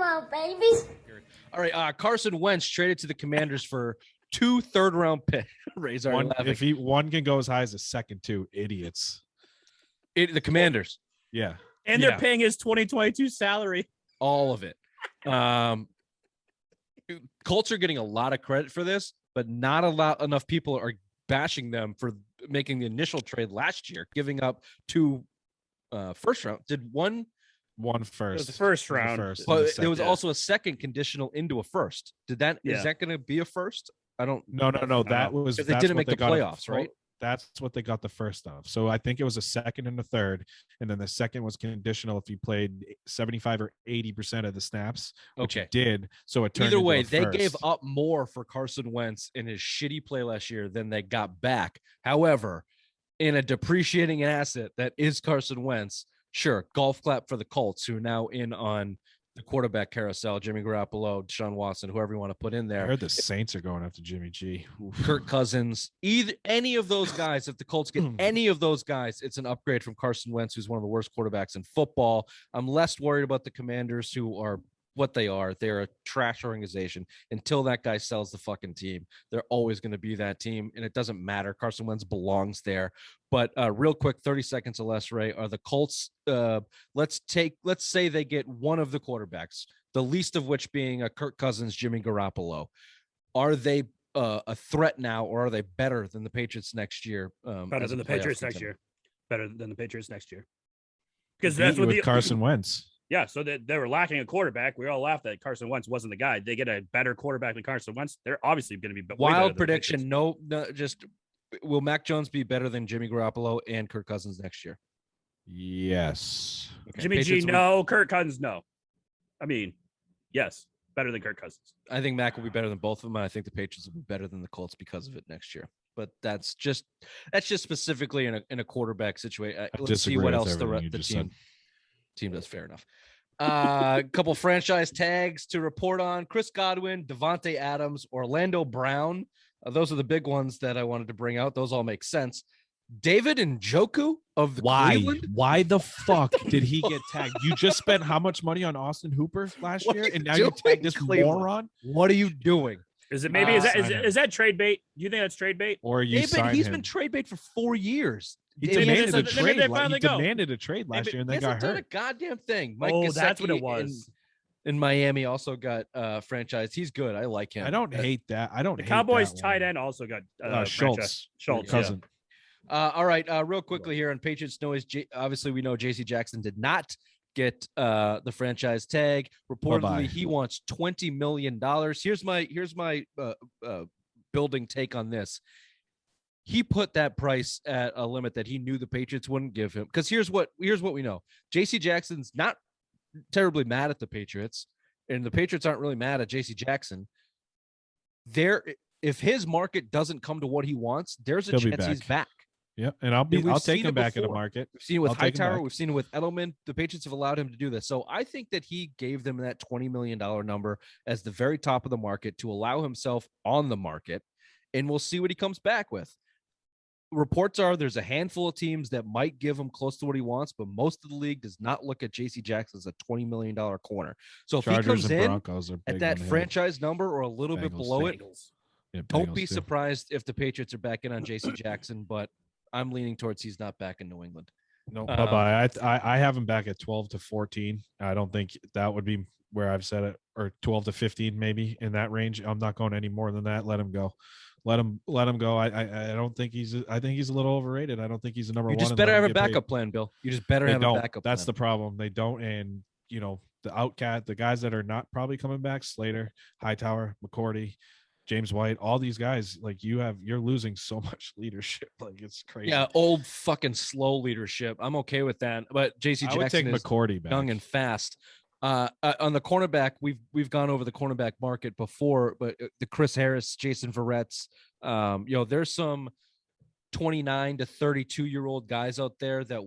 Hello, babies. All right, Carson Wentz traded to the Commanders for 2 third-round picks. Ray's already laughing. One can go as high as a second, two idiots. The Commanders. Yeah. And they're paying his 2022 salary. All of it. Colts are getting a lot of credit for this, but not enough people are bashing them for making the initial trade last year, giving up 2 first round. Did one first? It was the first round. But there was also a second conditional into a first. Is that going to be a first? I don't. No. That was they didn't make the playoffs, right? That's what they got the first of. So I think it was a second and a third, and then the second was conditional if you played 75 or 80% of the snaps, which you did. So it turned either way, into they gave up more for Carson Wentz in his shitty play last year than they got back. However, in a depreciating asset that is Carson Wentz, sure, golf clap for the Colts, who are now in on the quarterback carousel, Jimmy Garoppolo, Deshaun Watson, whoever you want to put in there. I heard the Saints are going after Jimmy G. Oof. Kirk Cousins, any of those guys, if the Colts get any of those guys, it's an upgrade from Carson Wentz, who's one of the worst quarterbacks in football. I'm less worried about the Commanders, who are what they are. They're a trash organization. Until that guy sells the fucking team, they're always going to be that team, and it doesn't matter. Carson Wentz belongs there. But real quick, 30 seconds or less, Ray, are the Colts, let's say they get one of the quarterbacks, the least of which being a Kirk Cousins, Jimmy Garoppolo. Are they a threat now, or are they better than the Patriots next year? Better than the Patriots next year. Better than the Patriots next year. Because that's what Carson Wentz. Yeah, so they were lacking a quarterback. We all laughed that Carson Wentz wasn't the guy. They get a better quarterback than Carson Wentz. They're obviously going to be wild prediction. No, just will Mac Jones be better than Jimmy Garoppolo and Kirk Cousins next year? Yes. Okay. Jimmy Patriots G, no. Kirk Cousins, no. I mean, yes, better than Kirk Cousins. I think Mac will be better than both of them, and I think the Patriots will be better than the Colts because of it next year. But that's just specifically in a quarterback situation. Let's see what else the team does. Fair enough. A couple franchise tags to report on: Chris Godwin, Devontae Adams, Orlando Brown. Those are the big ones that I wanted to bring out. Those all make sense. David Njoku of the Cleveland. Why the fuck did he get tagged? You just spent how much money on Austin Hooper last year, and now you tagged this moron? What are you doing? Is it maybe is that trade bait? Do you think that's trade bait? Or he's been trade bait for 4 years. He demanded a trade. He demanded a trade last year, and they got hurt. Done a goddamn thing. Mike Gesicki that's what it was. In Miami, also got franchised. He's good. I like him. I don't hate that. The Cowboys tight end also got Schultz. Cousin. Yeah. All right. Real quickly here on Patriots noise. Obviously, we know J.C. Jackson did not get the franchise tag. Reportedly, he wants $20 million. Here's my building take on this. He put that price at a limit that he knew the Patriots wouldn't give him. Because here's what we know. J.C. Jackson's not terribly mad at the Patriots, and the Patriots aren't really mad at J.C. Jackson. If his market doesn't come to what he wants, there's a chance he's back. Yeah, and I'll take him back in the market. We've seen it with Hightower. We've seen it with Edelman. The Patriots have allowed him to do this. So I think that he gave them that $20 million number as the very top of the market to allow himself on the market, and we'll see what he comes back with. Reports are there's a handful of teams that might give him close to what he wants, but most of the league does not look at J.C. Jackson as a $20 million corner. So if Chargers he comes in at that franchise number or a little bit below it, don't be surprised if the Patriots are back in on J.C. Jackson, but I'm leaning towards he's not back in New England. No, bye-bye. I have him back at 12 to 14. I don't think that would be where I've said it, or 12 to 15, maybe in that range. I'm not going any more than that. Let him go. Let him go. I don't think I think he's a little overrated. I don't think he's a number one. You just better have a backup plan, Bill. You just better have a backup plan. That's the problem. They don't. And, the guys that are not probably coming back, Slater, Hightower, McCourty, James White, all these guys, you're losing so much leadership. It's crazy. Yeah, old fucking slow leadership. I'm okay with that. But J.C. Jackson take McCourty back. Young and fast. On the cornerback, we've gone over the cornerback market before, but the Chris Harris, Jason Verrett's, there's some 29 to 32-year-old guys out there that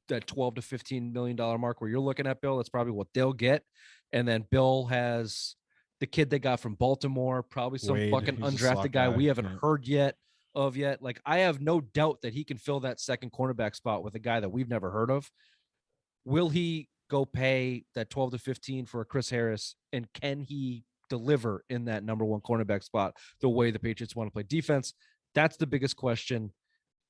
that 12 to $15 million mark where you're looking at, Bill. That's probably what they'll get. And then Bill has the kid they got from Baltimore, probably some fucking undrafted guy we haven't heard yet. I have no doubt that he can fill that second cornerback spot with a guy that we've never heard of. Will he go pay that 12 to 15 for a Chris Harris, and can he deliver in that number one cornerback spot the way the Patriots want to play defense? That's the biggest question,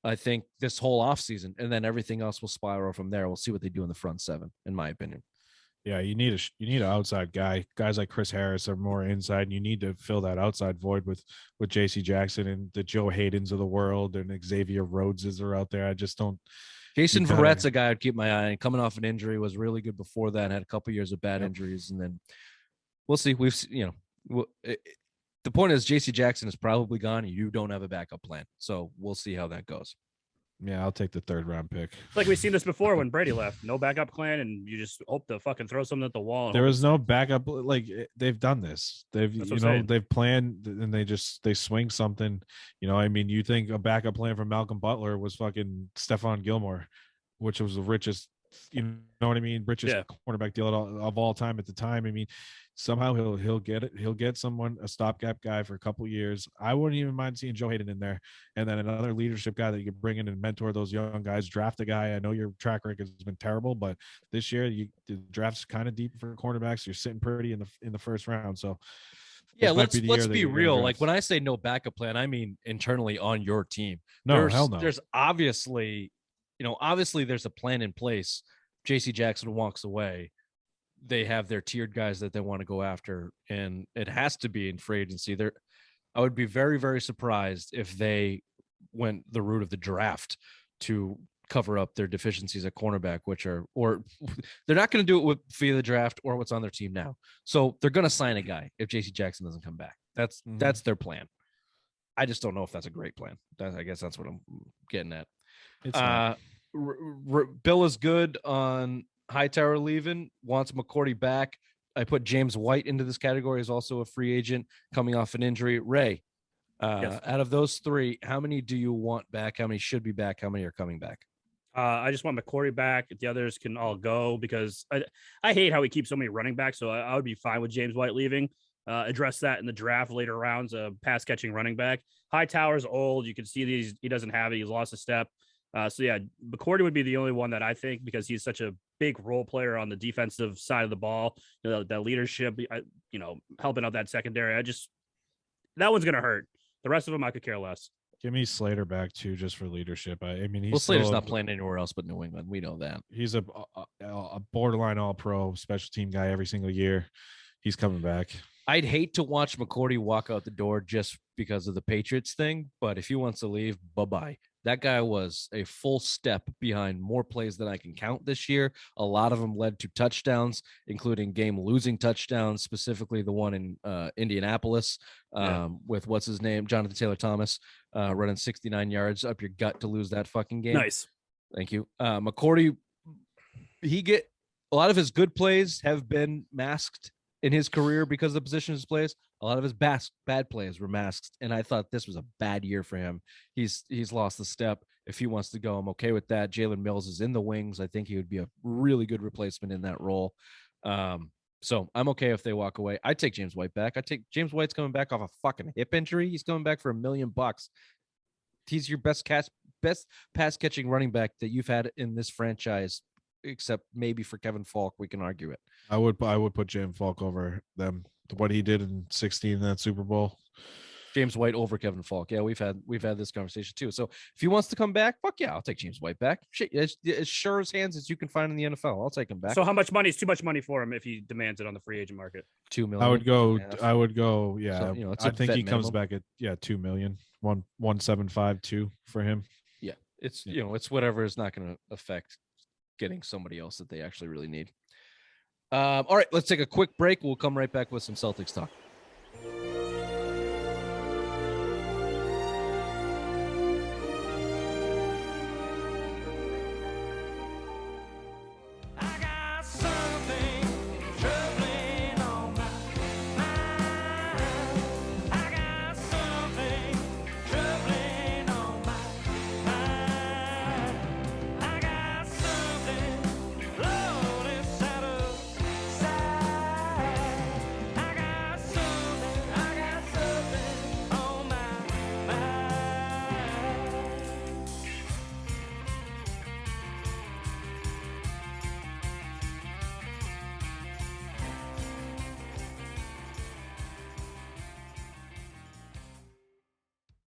I think, this whole offseason. And then everything else will spiral from there. We'll see what they do in the front seven, in my opinion. Yeah, you need an outside guy. Guys like Chris Harris are more inside, and you need to fill that outside void with J.C. Jackson and the Joe Haydens of the world and Xavier Rhodeses are out there. I just don't. Jason Verrett's a guy I'd keep my eye on. Coming off an injury, was really good before that. Had a couple years of bad injuries, and then we'll see. The point is J.C. Jackson is probably gone. You don't have a backup plan, so we'll see how that goes. Yeah, I'll take the 3rd round pick. It's like we've seen this before when Brady left. No backup plan, and you just hope to fucking throw something at the wall. There was no backup. Like, they've done this. They've they've planned and they swing something. I mean, you think a backup plan for Malcolm Butler was fucking Stephon Gilmore, which was the richest. You know what I mean? Richest cornerback deal of all time at the time. I mean, somehow he'll get it. He'll get someone, a stopgap guy for a couple years. I wouldn't even mind seeing Joe Hayden in there, and then another leadership guy that you could bring in and mentor those young guys. Draft a guy. I know your track record has been terrible, but this year the draft's kind of deep for cornerbacks. You're sitting pretty in the 1st round. So yeah, let's be real. Like, when I say no backup plan, I mean internally on your team. Hell no. There's obviously there's a plan in place. JC Jackson walks away. They have their tiered guys that they want to go after, and it has to be in free agency. I would be very, very surprised if they went the route of the draft to cover up their deficiencies at cornerback, or they're not going to do it via the draft or what's on their team now. So they're going to sign a guy if JC Jackson doesn't come back. That's their plan. I just don't know if that's a great plan. I guess that's what I'm getting at. Bill is good on Hightower leaving, wants McCourty back. I put James White into this category as also a free agent coming off an injury. Ray, out of those 3, how many do you want back? How many should be back? How many are coming back? I just want McCourty back. The others can all go, because I hate how we keep so many running backs. So I would be fine with James White leaving. Address that in the draft later rounds. Pass catching running back. Hightower's old. You can see he doesn't have it. He's lost a step. So yeah, McCourty would be the only one that I think, because he's such a big role player on the defensive side of the ball. That leadership, helping out that secondary. That one's gonna hurt. The rest of them I could care less. Give me Slater back too, just for leadership. I mean, Slater's not playing anywhere else but New England. We know that. He's a borderline all-pro special team guy every single year. He's coming back. I'd hate to watch McCourty walk out the door just because of the Patriots thing, but if he wants to leave, bye-bye. That guy was a full step behind more plays than I can count this year. A lot of them led to touchdowns, including game-losing touchdowns, specifically the one in Indianapolis with what's his name, Jonathan Taylor Thomas, running 69 yards up your gut to lose that fucking game. Nice. Thank you. McCourty, a lot of his good plays have been masked in his career because of the position of his plays. A lot of his bad plays were masked, and I thought this was a bad year for him. He's lost the step. If he wants to go, I'm okay with that. Jalen Mills is in the wings. I think he would be a really good replacement in that role. So I'm okay if they walk away. I take James White back. James White's coming back off a fucking hip injury. He's coming back for $1 million. He's your best pass catching running back that you've had in this franchise, except maybe for Kevin Falk. We can argue it. I would put James Falk over them. What he did in 16 in that Super Bowl. James White over Kevin Falk. Yeah, we've had this conversation too. So if he wants to come back, fuck yeah, I'll take James White back. Shit, as sure as hands as you can find in the NFL, I'll take him back. So how much money is too much money for him if he demands it on the free agent market? $2 million. I would go. Yeah, so, I think he comes back at $2 million, 1.752 for him. Yeah, it's it's whatever is not going to affect getting somebody else that they actually really need. All right, let's take a quick break. We'll come right back with some Celtics talk.